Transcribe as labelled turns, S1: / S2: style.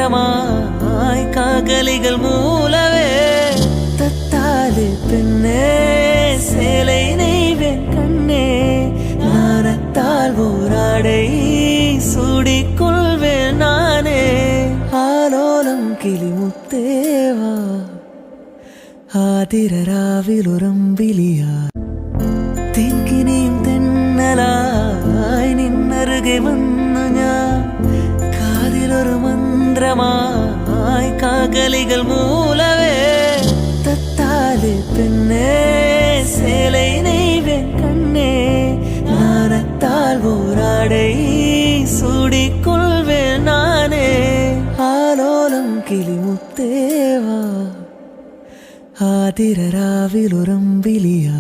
S1: மந்திரமாய் காகலிகள் மூலவே தத்தாலே பெண்ணே சேலை நெய்வேன் கண்ணே நாணத்தால் ஓராடை சூடிக்கொள்வேன் நானே ஆலோலம் കിളിമുത്തേവാ ആതിരരാവിലുറമ്പിലിയാ തെങ്കിനെയും തെന്നലായി നിന്നരുകെ വന്നു ഞാൻ കാതിലൊരു മന്ത്രമായി കാകലികൾ മൂലവേ തത്താലെ പെണ്ണേ சேலை நெய்வேன் கண்ணே நாணத்தால் ஓராடை சூடிக்கொள்வேன் நானே ஆலோலம் കിളിമുത്തേവാ ആതിരരാവിലുറമ്പിലിയാ